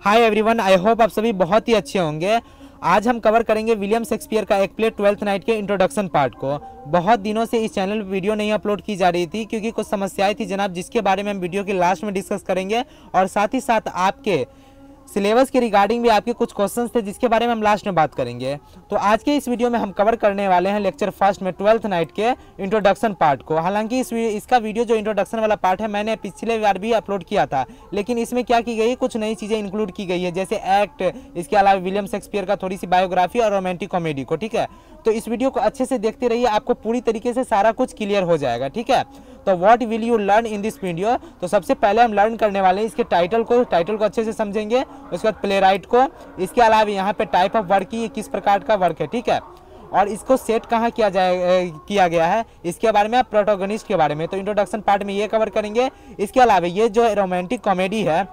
Hi everyone, I hope आप सभी बहुत ही अच्छे होंगे। आज हम कवर करेंगे विलियम शेक्सपियर का एक प्ले ट्वेल्थ नाइट के इंट्रोडक्शन पार्ट को। बहुत दिनों से इस चैनल पर वीडियो नहीं अपलोड की जा रही थी क्योंकि कुछ समस्याएं थी जनाब, जिसके बारे में हम वीडियो के लास्ट में डिस्कस करेंगे। और साथ ही साथ आपके सिलेबस के रिगार्डिंग भी आपके कुछ क्वेश्चंस थे जिसके बारे में हम लास्ट में बात करेंगे। तो आज के इस वीडियो में हम कवर करने वाले हैं लेक्चर फर्स्ट में ट्वेल्थ नाइट के इंट्रोडक्शन पार्ट को। हालांकि इसका वीडियो जो इंट्रोडक्शन वाला पार्ट है मैंने पिछले बार भी अपलोड किया था, लेकिन इसमें क्या की गई, कुछ नई चीज़ें इंक्लूड की गई है, जैसे एक्ट, इसके अलावा विलियम शेक्सपियर का थोड़ी सी बायोग्राफी और रोमांटिक कॉमेडी को। ठीक है, तो इस वीडियो को अच्छे से देखते रहिए, आपको पूरी तरीके से सारा कुछ क्लियर हो जाएगा। ठीक है, तो what will you learn in this video. तो सबसे पहले हम लर्न करने वाले हैं इसके टाइटल को अच्छे से समझेंगे, उसके बाद प्ले राइट को, इसके अलावा यहाँ पे टाइप ऑफ वर्क की किस प्रकार का वर्क है। ठीक है, और इसको सेट कहाँ किया गया है, इसके बारे में, प्रोटोगनिस्ट के बारे में। तो इंट्रोडक्शन पार्ट में ये कवर करेंगे। इसके अलावा ये जो रोमांटिक कॉमेडी है,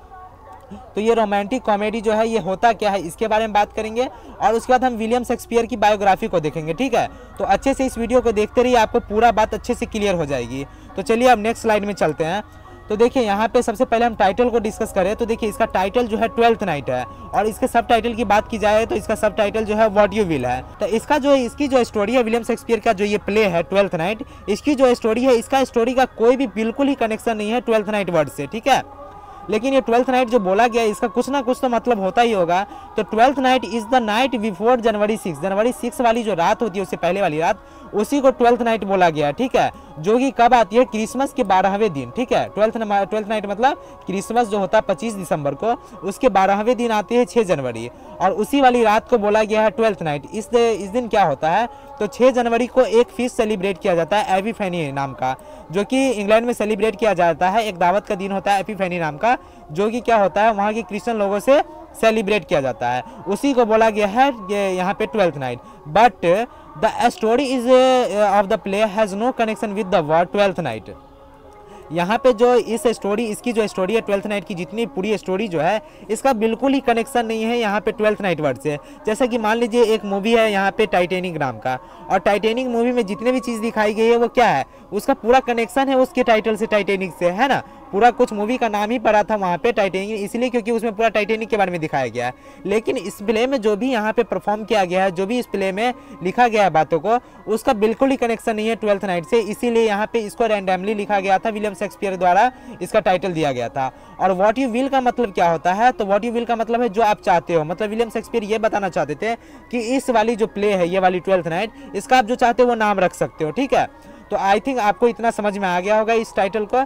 तो ये रोमांटिक कॉमेडी जो है ये होता क्या है, इसके बारे में बात करेंगे। और उसके बाद हम विलियम शेक्सपियर की बायोग्राफी को देखेंगे। ठीक है, तो अच्छे से इस वीडियो को देखते रहिए, आपको पूरा बात अच्छे से क्लियर हो जाएगी। तो चलिए अब नेक्स्ट स्लाइड में चलते हैं। तो देखिए यहाँ पे सबसे पहले हम टाइटल को डिस्कस करें। तो देखिए इसका टाइटल जो है ट्वेल्थ नाइट है, और इसके सब टाइटल की बात की जाए तो इसका सब टाइटल जो है व्हाट यू विल है। तो इसकी जो स्टोरी है, विलियम शेक्सपियर का जो ये प्ले है ट्वेल्थ नाइट, इसकी जो स्टोरी है, इसका स्टोरी का कोई भी बिल्कुल ही कनेक्शन नहीं है ट्वेल्थ नाइट वर्ड से। ठीक है, लेकिन ये ट्वेल्थ नाइट जो बोला गया है इसका कुछ ना कुछ तो मतलब होता ही होगा। तो twelfth night is the night before January 6 वाली जो रात होती है, उससे पहले वाली रात, उसी को ट्वेल्थ नाइट बोला गया। ठीक है, जो कि कब आती है, क्रिसमस के 12वें दिन। ठीक है, ट्वेल्थ नाइट मतलब क्रिसमस जो होता है 25 दिसंबर को, उसके 12वें दिन आती है 6 जनवरी, और उसी वाली रात को बोला गया है ट्वेल्थ नाइट। इस दिन क्या होता है, तो 6 जनवरी को एक फीस्ट सेलिब्रेट किया जाता है एपिफैनी नाम का, जो कि इंग्लैंड में सेलिब्रेट किया जाता है। एक दावत का दिन होता है एपिफैनी नाम का, जो कि क्या होता है, वहाँ के क्रिश्चियन लोगों से सेलिब्रेट किया जाता है, उसी को बोला गया है यहाँ पे Twelfth Night. But the story is of the play has no connection with the word Twelfth Night. यहाँ पे जो इसकी जो स्टोरी है ट्वेल्थ नाइट की, जितनी पूरी स्टोरी जो है, इसका बिल्कुल ही कनेक्शन नहीं है यहाँ पे ट्वेल्थ नाइट वर्ड से। जैसे कि मान लीजिए एक मूवी है यहाँ पे टाइटैनिक नाम का, और टाइटैनिक मूवी में जितने भी चीज़ दिखाई गई है वो क्या है, उसका पूरा कनेक्शन है उसके टाइटल से, टाइटैनिक से, है ना। पूरा कुछ मूवी का नाम ही पड़ा था वहाँ पे टाइटैनिक, इसलिए क्योंकि उसमें पूरा टाइटैनिक के बारे में दिखाया गया है। लेकिन इस प्ले में जो भी यहाँ पे परफॉर्म किया गया है, जो भी इस प्ले में लिखा गया है बातों को, उसका बिल्कुल ही कनेक्शन नहीं है ट्वेल्थ नाइट से, इसीलिए यहाँ पे इसको रैंडमली लिखा गया था, विलियम शेक्सपियर द्वारा इसका टाइटल दिया गया था। और व्हाट यू विल का मतलब क्या होता है, तो व्हाट यू विल का मतलब है जो आप चाहते हो। मतलब विलियम शेक्सपियर ये बताना चाहते थे कि इस वाली जो प्ले है, ये वाली ट्वेल्थ नाइट, इसका आप जो चाहते हो वो नाम रख सकते हो। ठीक है, तो आई थिंक आपको इतना समझ में आ गया होगा इस टाइटल को।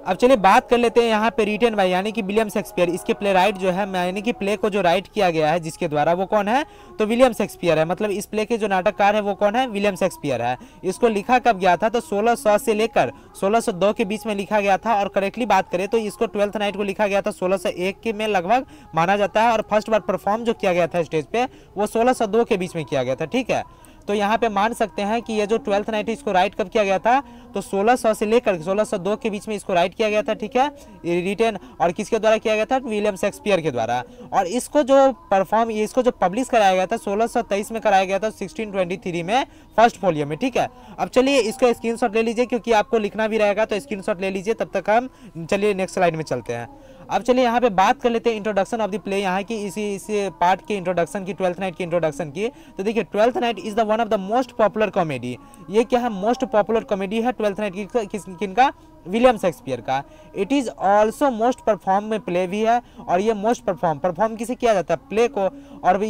अब चलिए बात कर लेते हैं यहाँ पे रिटन बाय, यानी कि विलियम शेक्सपियर, इसके प्ले राइट जो है, यानी कि प्ले को जो राइट किया गया है जिसके द्वारा, वो कौन है, तो विलियम शेक्सपियर है। मतलब इस प्ले के जो नाटककार है वो कौन है, विलियम शेक्सपियर है। इसको लिखा कब गया था, तो 1600 से लेकर 1602 के बीच में लिखा गया था। और करेक्टली बात करें तो इसको ट्वेल्थ नाइट को लिखा गया था 1601 के में लगभग माना जाता है, और फर्स्ट बार परफॉर्म जो किया गया था स्टेज पे वो 1602 के बीच में किया गया था। ठीक है, तो यहाँ पे मान सकते हैं कि ये जो ट्वेल्थ नाइट इसको राइट कब किया गया था, तो 1600 से लेकर 1602 के बीच में इसको राइट किया गया था। ठीक है, रिटन, और किसके द्वारा किया गया था, विलियम शेक्सपियर के द्वारा। और इसको जो पब्लिश कराया गया था 1623 में कराया गया था, 1623 में फर्स्ट फोलियो में। ठीक है, अब चलिए इसका स्क्रीनशॉट ले लीजिए, क्योंकि आपको लिखना भी रहेगा, तो स्क्रीनशॉट ले लीजिए। तब तक हम चलिए नेक्स्ट स्लाइड में चलते हैं। अब चलिए यहाँ पे बात कर लेते हैं इंट्रोडक्शन ऑफ द प्ले, यहाँ की इस पार्ट के इंट्रोडक्शन की, ट्वेल्थ नाइट की इंट्रोडक्शन की। तो देखिए twelfth night is the one of the most popular comedy. ये क्या है, मोस्ट पॉपुलर कॉमेडी है ट्वेल्थ नाइट की, किनका, विलियम शेक्सपियर का। It is also most perform में प्ले भी है, और ये मोस्ट परफॉर्म किसे किया जाता है, प्ले को। और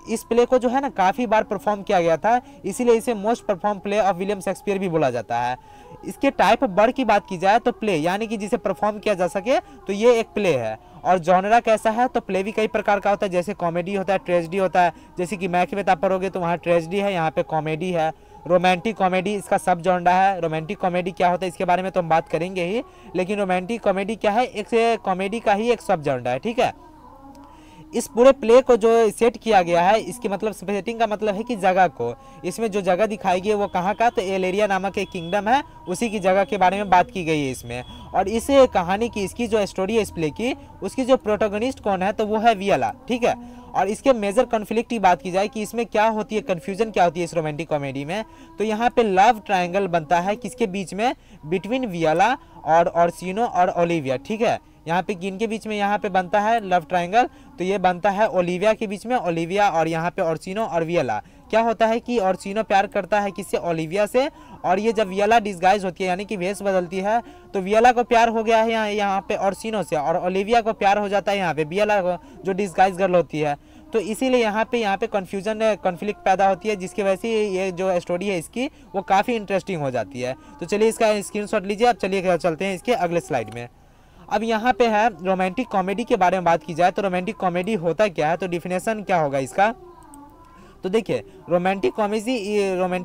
इस प्ले को जो है ना काफ़ी बार परफॉर्म किया गया था, इसीलिए इसे most perform play of William Shakespeare भी बोला जाता है। इसके टाइप ऑफ वर्क की बात की जाए तो प्ले, यानी कि जिसे परफॉर्म किया जा सके, तो ये एक प्ले है। और जॉनरा कैसा है, तो प्ले भी कई प्रकार का होता है, जैसे कॉमेडी होता है, ट्रेजेडी होता है। जैसे कि मैकबेथ आप पढ़ोगे तो वहाँ ट्रेजेडी है, यहाँ पे कॉमेडी है। रोमांटिक कॉमेडी इसका सब जॉनरा है। रोमांटिक कॉमेडी क्या होता है इसके बारे में तो हम बात करेंगे ही, लेकिन रोमांटिक कॉमेडी क्या है, एक कॉमेडी का ही एक सब जॉनरा है। ठीक है, इस पूरे प्ले को जो सेट किया गया है, इसकी मतलब सेटिंग का मतलब है कि जगह को, इसमें जो जगह दिखाई गई है वो कहाँ का, तो एलेरिया नामक एक किंगडम है, उसी की जगह के बारे में बात की गई है इसमें। और इस कहानी की, इसकी जो स्टोरी है इस प्ले की, उसकी जो प्रोटोगनिस्ट कौन है, तो वो है वियला। ठीक है, और इसके मेजर कॉन्फ्लिक्ट की बात की जाए कि इसमें क्या होती है, कन्फ्यूजन क्या होती है इस रोमांटिक कॉमेडी में, तो यहाँ पे लव ट्रायंगल बनता है किसके बीच में, बिटवीन वियला और ऑर्सिनो और ओलिविया। ठीक है, यहाँ पे किन के बीच में यहाँ पे बनता है लव ट्रायंगल, तो ये बनता है ओलिविया के बीच में, ओलिविया और यहाँ पे ऑर्चिनो और वियला। क्या होता है कि ऑर्चिनो प्यार करता है किससे, ओलिविया से, और ये जब वियला डिस्गाइज होती है यानी कि भेष बदलती है तो वियला को प्यार हो गया है यहाँ पे ऑर्चिनो से, और ओलिविया को प्यार हो जाता है यहाँ पे वियला को जो डिस्गाइज गर्ल होती है। तो इसीलिए यहाँ पे कन्फ्यूजन कॉन्फ्लिक्ट पैदा होती है, जिसकी वजह से ये जो स्टोरी है इसकी वो काफ़ी इंटरेस्टिंग हो जाती है। तो चलिए इसका स्क्रीनशॉट लीजिए। अब चलिए चलते हैं इसके अगले स्लाइड में। अब यहाँ पे है रोमांटिक कॉमेडी के बारे में बात की जाए तो रोमांटिक कॉमेडी होता क्या है, तो डिफिनेशन क्या होगा इसका। तो देखिए romantic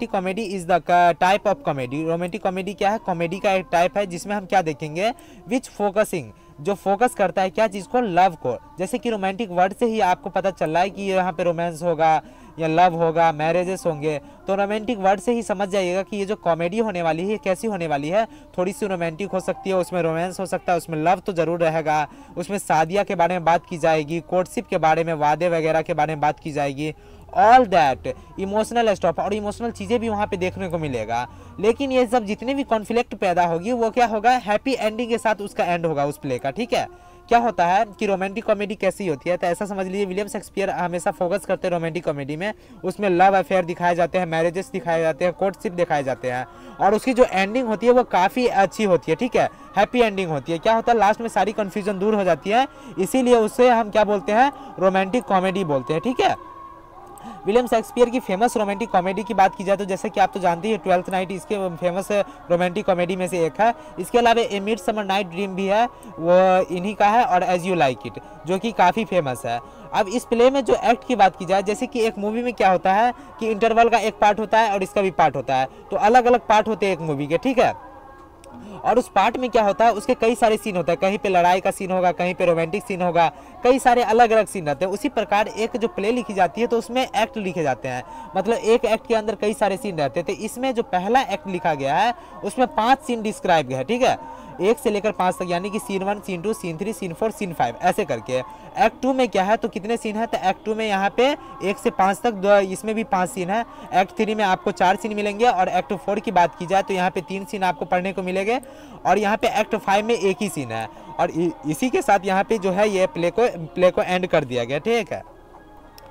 comedy is the type of comedy. Romantic comedy क्या है, कॉमेडी का एक टाइप है जिसमें हम क्या देखेंगे, विच फोकसिंग, जो फोकस करता है क्या चीज़ को, लव को। जैसे कि रोमांटिक वर्ड से ही आपको पता चल रहा है कि यहाँ पे रोमांस होगा या लव होगा, मैरिजेस होंगे, तो रोमांटिक वर्ड से ही समझ जाइएगा कि ये जो कॉमेडी होने वाली है कैसी होने वाली है। थोड़ी सी रोमांटिक हो सकती है, उसमें रोमांस हो सकता है, उसमें लव तो ज़रूर रहेगा, उसमें शादियाँ के बारे में बात की जाएगी, कोर्टशिप के बारे में, वादे वगैरह के बारे में बात की जाएगी, ऑल दैट इमोशनल स्टॉप, और इमोशनल चीज़ें भी वहाँ पे देखने को मिलेगा। लेकिन ये सब जितने भी कॉन्फ्लिक्ट पैदा होगी वो क्या होगा, हैप्पी एंडिंग के साथ उसका एंड होगा उस प्ले का। ठीक है, क्या होता है कि रोमांटिक कॉमेडी कैसी होती है, तो ऐसा समझ लीजिए विलियम शेक्सपियर हमेशा फोकस करते हैं रोमांटिक कॉमेडी में, उसमें लव अफेयर दिखाए जाते हैं, मैरिजेस दिखाए जाते हैं, कोर्टशिप दिखाए जाते हैं, और उसकी जो एंडिंग होती है वो काफ़ी अच्छी होती है। ठीक है, हैप्पी एंडिंग होती है। क्या होता है, लास्ट में सारी कन्फ्यूजन दूर हो जाती है, इसीलिए उससे हम क्या बोलते हैं, रोमांटिक कॉमेडी बोलते हैं। ठीक है, विलियम शेक्सपियर की फेमस रोमांटिक कॉमेडी की बात की जाए तो जैसे कि आप तो जानते हैं ट्वेल्थ नाइट इसके फेमस रोमांटिक कॉमेडी में से एक है। इसके अलावा ए मिडसमर नाइट ड्रीम भी है, वो इन्हीं का है, और एज यू लाइक इट जो कि काफ़ी फेमस है। अब इस प्ले में जो एक्ट की बात की जाए, जैसे कि एक मूवी में क्या होता है कि इंटरवल का एक पार्ट होता है और इसका भी पार्ट होता है, तो अलग अलग पार्ट होते हैं एक मूवी के। ठीक है, और उस पार्ट में क्या होता है, उसके कई सारे सीन होता है, कहीं पे लड़ाई का सीन होगा, कहीं पे रोमांटिक सीन होगा, कई सारे अलग अलग सीन रहते हैं। उसी प्रकार एक जो प्ले लिखी जाती है तो उसमें एक्ट लिखे जाते हैं, मतलब एक एक्ट के अंदर कई सारे सीन रहते हैं। तो इसमें जो पहला एक्ट लिखा गया है उसमें 5 सीन डिस्क्राइब है। ठीक है, 1 से लेकर 5 तक, यानी कि scene 1, scene 2, scene 3, scene 4, scene 5 ऐसे करके। एक्ट 2 में क्या है, तो कितने सीन है, तो एक्ट 2 में यहाँ पे 1 से 5 तक, इसमें भी 5 सीन है। एक्ट 3 में आपको 4 सीन मिलेंगे, और एक्ट 4 की बात की जाए तो यहाँ पे 3 सीन आपको पढ़ने को मिलेंगे, और यहाँ पे एक्ट 5 में 1 ही सीन है। और इसी के साथ यहाँ पे जो है ये प्ले को एंड कर दिया गया। ठीक है,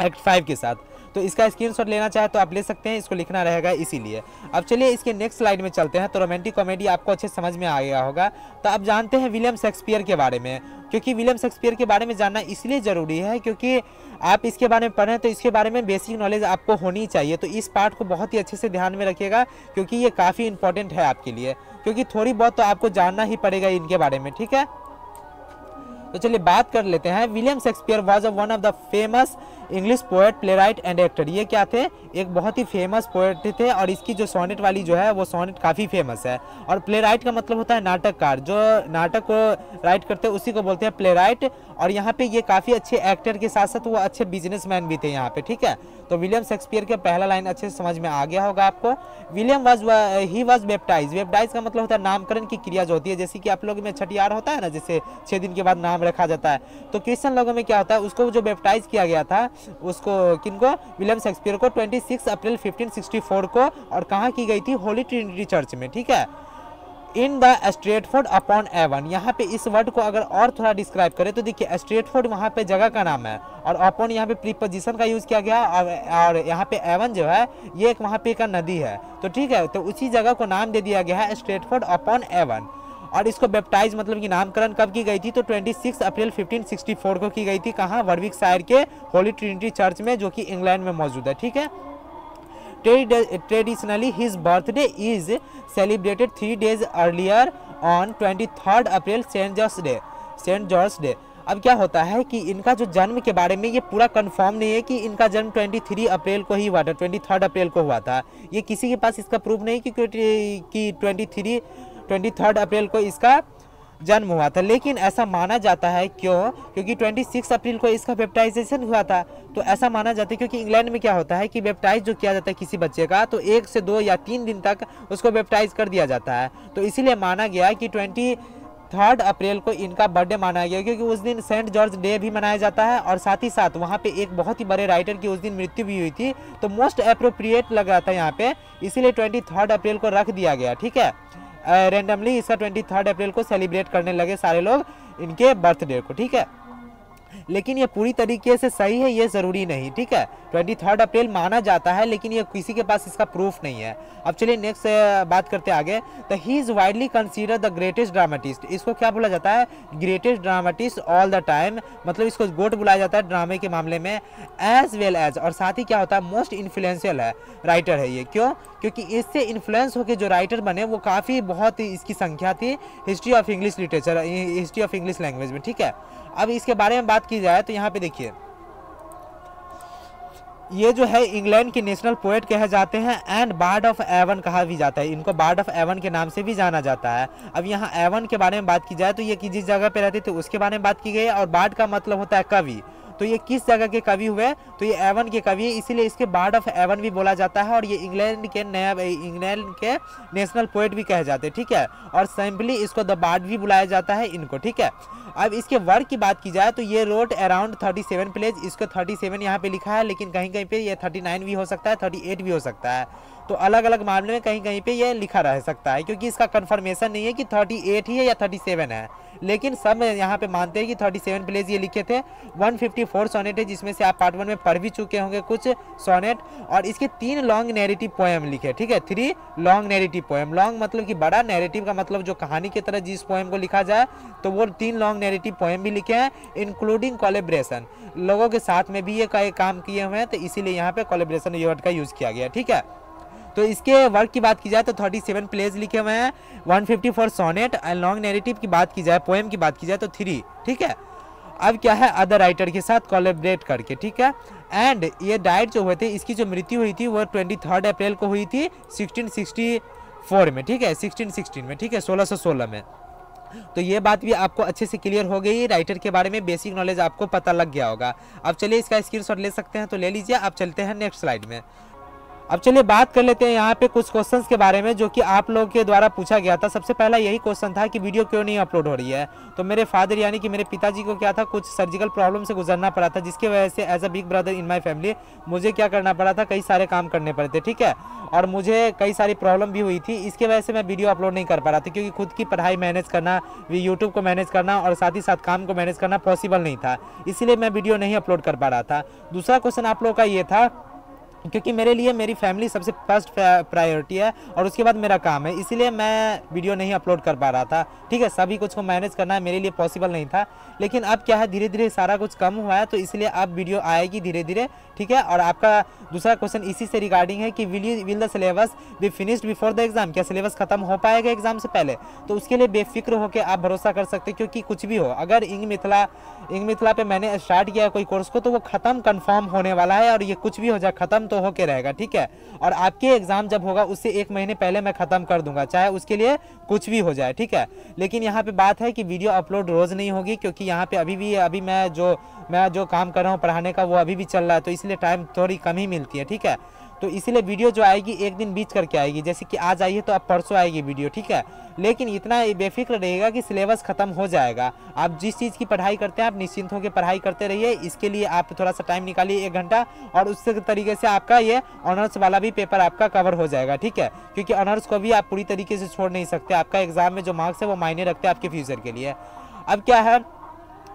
एक्ट 5 के साथ। तो इसका स्क्रीनशॉट लेना चाहे तो आप ले सकते हैं, इसको लिखना रहेगा इसीलिए। अब चलिए इसके नेक्स्ट स्लाइड में चलते हैं। तो रोमांटिक कॉमेडी आपको अच्छे समझ में आ गया होगा। तो अब जानते हैं विलियम शेक्सपियर के बारे में, क्योंकि विलियम शेक्सपियर के बारे में जानना इसलिए ज़रूरी है क्योंकि आप इसके बारे में पढ़ें तो इसके बारे में बेसिक नॉलेज आपको होनी चाहिए। तो इस पार्ट को बहुत ही अच्छे से ध्यान में रखिएगा क्योंकि ये काफ़ी इंपॉर्टेंट है आपके लिए, क्योंकि थोड़ी बहुत तो आपको जानना ही पड़ेगा इनके बारे में। ठीक है, तो चलिए बात कर लेते हैं। William Shakespeare was one of the famous English poet, play right and actor. ये क्या थे, एक बहुत ही फेमस पोएट थे, और इसकी जो सोनेट वाली जो है वो सोनेट काफ़ी फेमस है। और प्ले राइट का मतलब होता है नाटककार, जो नाटक को राइट करते हैं उसी को बोलते हैं प्ले राइट। और यहाँ पे ये काफ़ी अच्छे एक्टर के साथ साथ वो अच्छे बिजनेसमैन भी थे यहाँ पे। ठीक है, तो विलियम शेक्सपियर का पहला लाइन अच्छे से समझ में आ गया होगा आपको। William he was baptise. Baptise का मतलब होता है नामकरण की क्रिया जो होती है, जैसे कि आप लोगों में छठियार होता है ना, जैसे 6 दिन के बाद नाम रखा जाता है, तो क्रिश्चियन लोगों में क्या होता है, उसको जो बेप्टाइज किया गया था उसको किनको, विलियम शेक्सपियर को 26 अप्रैल 1564 को, और कहाँ की गई थी, होली ट्रिनिटी चर्च में। ठीक है, in the Stratford upon Avon. यहाँ पे इस वर्ड को अगर और थोड़ा डिस्क्राइब करें तो देखिए स्ट्रेटफोर्ड वहाँ पे जगह का नाम है, और अपॉन यहाँ पे प्रीपोजिशन का यूज़ किया गया, और यहाँ पे एवन जो है ये एक वहाँ पे का नदी है। तो ठीक है, तो उसी जगह को नाम दे दिया गया है स्ट्रेटफोर्ड अपॉन एवन। और इसको बैप्टाइज मतलब कि नामकरण कब की गई थी, तो 26 अप्रैल 1564 को की गई थी। कहाँ, वर्विकशायर के होली ट्रिनिटी चर्च में, जो कि इंग्लैंड में मौजूद है। ठीक है, traditionally his birthday is celebrated 3 days earlier on 23 April Saint George Day. अब क्या होता है कि इनका जो जन्म के बारे में ये पूरा कंफर्म नहीं है कि इनका जन्म 23 अप्रैल को ही हुआ था, 23 अप्रैल को हुआ था। ये किसी के पास इसका प्रूफ नहीं कि 23 अप्रैल को इसका जन्म हुआ था, लेकिन ऐसा माना जाता है। क्यों, क्योंकि 26 अप्रैल को इसका बैप्टाइजेशन हुआ था। तो ऐसा माना जाता है क्योंकि इंग्लैंड में क्या होता है कि बैप्टाइज जो किया जाता है किसी बच्चे का, तो 1 से 2 या 3 दिन तक उसको बैप्टाइज कर दिया जाता है। तो इसीलिए माना गया कि 23 अप्रैल को इनका बर्थडे माना गया, क्योंकि उस दिन सेंट जॉर्ज डे भी मनाया जाता है, और साथ ही साथ वहाँ पे एक बहुत ही बड़े राइटर की उस दिन मृत्यु भी हुई थी। तो मोस्ट अप्रोप्रिएट लग रहा था यहाँ पे, इसीलिए 23 अप्रैल को रख दिया गया। ठीक है, रैंडमली इसका 23 अप्रैल को सेलिब्रेट करने लगे सारे लोग इनके बर्थडे को, ठीक है। लेकिन ये पूरी तरीके से सही है ये ज़रूरी नहीं, ठीक है। 23 अप्रैल माना जाता है, लेकिन ये किसी के पास इसका प्रूफ नहीं है। अब चलिए नेक्स्ट बात करते आगे। तो he is widely consider the greatest dramatist. इसको क्या बोला जाता है? Greatest dramatist all the time, मतलब इसको गोट बुलाया जाता है ड्रामे के मामले में। एज वेल एज, और साथ ही क्या होता है, मोस्ट इन्फ्लुएंशियल है राइटर है ये। क्यों? क्योंकि इससे इन्फ्लुएंस होकर जो राइटर बने वो काफ़ी बहुत इसकी संख्या थी history of English literature, history of English language में, ठीक है। अब इसके बारे में बात की जाए तो यहाँ पे देखिए, ये जो है इंग्लैंड के नेशनल पोएट कहे जाते हैं एंड बार्ड ऑफ एवन कहा भी जाता है। इनको बार्ड ऑफ एवन के नाम से भी जाना जाता है। अब यहाँ एवन के बारे में बात की जाए तो ये जिस जगह पे रहते थे उसके बारे में बात की गई है, और बार्ड का मतलब होता है कवि। तो ये किस जगह के कवि हुए? तो ये एवन के कवि है, इसीलिए इसके बार्ड ऑफ एवन भी बोला जाता है। और ये इंग्लैंड के नेशनल पोएट भी कहे जाते हैं, ठीक है। और सिंपली इसको द बार्ड भी बुलाया जाता है इनको, ठीक है। अब इसके वर्क की बात की जाए तो ये रोट अराउंड 37 प्लेज, इसको 37 यहाँ पे लिखा है, लेकिन कहीं कहीं पे ये 39 भी हो सकता है, 38 भी हो सकता है। तो अलग अलग मामले में कहीं कहीं पे ये लिखा रह सकता है, क्योंकि इसका कंफर्मेशन नहीं है कि 38 ही है या 37 है। लेकिन सब यहाँ पे मानते हैं कि 37 प्लेज ये लिखे थे। 154 सोनेट है, जिसमें से आप पार्ट 1 में पढ़ भी चुके होंगे कुछ सोनेट। और इसके 3 लॉन्ग नैरेटिव पोएम लिखे, ठीक है। 3 लॉन्ग नैरेटिव पोएम। लॉन्ग मतलब कि बड़ा, नैरेटिव का मतलब जो कहानी की तरह जिस पोएम को लिखा जाए, तो वो 3 लॉन्ग नैरेटिव पोएम भी लिखे हैं, इंक्लूडिंग कोलैबोरेशन। लोगों के साथ में भी ये काम किए हुए हैं, तो इसीलिए यहाँ पे कोलैबोरेशन ये वर्ड का यूज़ किया गया, ठीक है। तो इसके वर्क की बात की जाए तो 37 प्लेज लिखे हुए हैं, 154 सोनेट एंड लॉन्ग नैरेटिव की बात की जाए, पोएम की बात की जाए तो 3, ठीक है। अब क्या है, अदर राइटर के साथ कोलैबोरेट करके, ठीक है। एंड ये डाइट जो हुए थे, इसकी जो मृत्यु हुई थी वो 23 अप्रैल को हुई थी 1664 में, ठीक है। 1616 में, ठीक है, 1616 में। तो ये बात भी आपको अच्छे से क्लियर हो गई, राइटर के बारे में बेसिक नॉलेज आपको पता लग गया होगा। अब चलिए इसका स्क्रीनशॉट ले सकते हैं तो ले लीजिए। अब चलते हैं नेक्स्ट स्लाइड में। अब चलिए बात कर लेते हैं यहाँ पे कुछ क्वेश्चंस के बारे में जो कि आप लोगों के द्वारा पूछा गया था। सबसे पहला यही क्वेश्चन था कि वीडियो क्यों नहीं अपलोड हो रही है। तो मेरे फादर यानी कि मेरे पिताजी को क्या था, कुछ सर्जिकल प्रॉब्लम से गुजरना पड़ा था, जिसकी वजह से as a big brother in my family मुझे क्या करना पड़ा था, कई सारे काम करने पड़े थे, ठीक है। और मुझे कई सारी प्रॉब्लम भी हुई थी, इसकी वजह से मैं वीडियो अपलोड नहीं कर पा रहा था, क्योंकि खुद की पढ़ाई मैनेज करना, यूट्यूब को मैनेज करना और साथ ही साथ काम को मैनेज करना पॉसिबल नहीं था, इसीलिए मैं वीडियो नहीं अपलोड कर पा रहा था। दूसरा क्वेश्चन आप लोगों का ये था क्योंकि मेरे लिए मेरी फैमिली सबसे फर्स्ट प्रायोरिटी है और उसके बाद मेरा काम है, इसीलिए मैं वीडियो नहीं अपलोड कर पा रहा था, ठीक है। सभी कुछ को मैनेज करना मेरे लिए पॉसिबल नहीं था, लेकिन अब क्या है, धीरे धीरे सारा कुछ कम हुआ है, तो इसलिए अब वीडियो आएगी धीरे धीरे, ठीक है। और आपका दूसरा क्वेश्चन इसी से रिगार्डिंग है कि will the syllabus be finished before the exam, क्या सिलेबस खत्म हो पाएगा एग्जाम से पहले? तो उसके लिए बेफिक्र होकर आप भरोसा कर सकते हैं, क्योंकि कुछ भी हो, अगर इंग मिथिला पे मैंने स्टार्ट किया है कोई कोर्स को, तो वो खत्म कन्फर्म होने वाला है, और ये कुछ भी हो जाए खत्म तो होके रहेगा, ठीक है। और आपके एग्जाम जब होगा उससे 1 महीने पहले मैं खत्म कर दूंगा, चाहे उसके लिए कुछ भी हो जाए, ठीक है। लेकिन यहाँ पे बात है कि वीडियो अपलोड रोज नहीं होगी, क्योंकि यहाँ पे अभी मैं जो काम कर रहा हूँ पढ़ाने का वो अभी भी चल रहा है, तो इसलिए टाइम थोड़ी कम ही मिलती है, ठीक है। तो इसीलिए वीडियो जो आएगी एक दिन बीच करके आएगी, जैसे कि आज आई है तो अब परसों आएगी वीडियो, ठीक है। लेकिन इतना बेफिक्र रहेगा कि सिलेबस खत्म हो जाएगा। आप जिस चीज़ की पढ़ाई करते हैं आप निश्चिंत होकर पढ़ाई करते रहिए, इसके लिए आप थोड़ा सा टाइम निकालिए 1 घंटा, और उस तरीके से आपका ये ऑनर्स वाला भी पेपर आपका कवर हो जाएगा, ठीक है। क्योंकि ऑनर्स को भी आप पूरी तरीके से छोड़ नहीं सकते, आपका एग्जाम में जो मार्क्स है वो मायने रखते हैं आपके फ्यूचर के लिए। अब क्या है,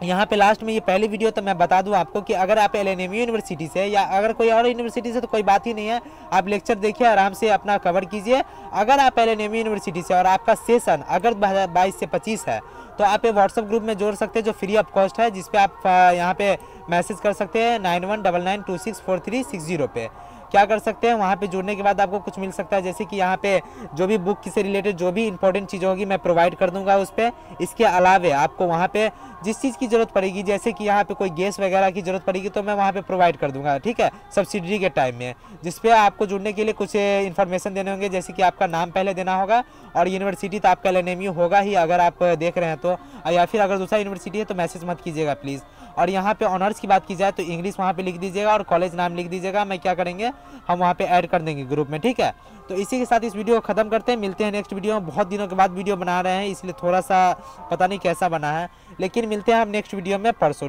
यहाँ पे लास्ट में ये पहली वीडियो तो मैं बता दूं आपको कि अगर आप LNMU यूनिवर्सिटी से या अगर कोई और यूनिवर्सिटी से तो कोई बात ही नहीं है, आप लेक्चर देखिए आराम से अपना कवर कीजिए। अगर आप LNMU यूनिवर्सिटी से और आपका सेशन अगर 22 से 25 है तो आप ये व्हाट्सएप ग्रुप में जोड़ सकते हैं जो फ्री ऑफ कॉस्ट है, जिसपे आप यहाँ पे मैसेज कर सकते हैं 9199264360 पे। क्या कर सकते हैं, वहाँ पे जुड़ने के बाद आपको कुछ मिल सकता है, जैसे कि यहाँ पे जो भी बुक से रिलेटेड जो भी इंपॉर्टेंट चीज़ होगी मैं प्रोवाइड कर दूंगा उस पर। इसके अलावे आपको वहाँ पे जिस चीज़ की ज़रूरत पड़ेगी, जैसे कि यहाँ पे कोई गैस वगैरह की ज़रूरत पड़ेगी तो मैं वहाँ पे प्रोवाइड कर दूंगा, ठीक है, सब्सिडी के टाइम में। जिस पे आपको जुड़ने के लिए कुछ इन्फॉर्मेशन देने होंगे, जैसे कि आपका नाम पहले देना होगा, और यूनिवर्सिटी तो आपका LNMU होगा ही अगर आप देख रहे हैं तो, या फिर अगर दूसरा यूनिवर्सिटी है तो मैसेज मत कीजिएगा प्लीज़। और यहाँ पे ऑनर्स की बात की जाए तो इंग्लिश वहाँ पे लिख दीजिएगा और कॉलेज नाम लिख दीजिएगा, मैं क्या करेंगे हम वहाँ पे ऐड कर देंगे ग्रुप में, ठीक है। तो इसी के साथ इस वीडियो को ख़त्म करते हैं, मिलते हैं नेक्स्ट वीडियो में। बहुत दिनों के बाद वीडियो बना रहे हैं, इसलिए थोड़ा सा पता नहीं कैसा बना है, लेकिन मिलते हैं हम नेक्स्ट वीडियो में परसों।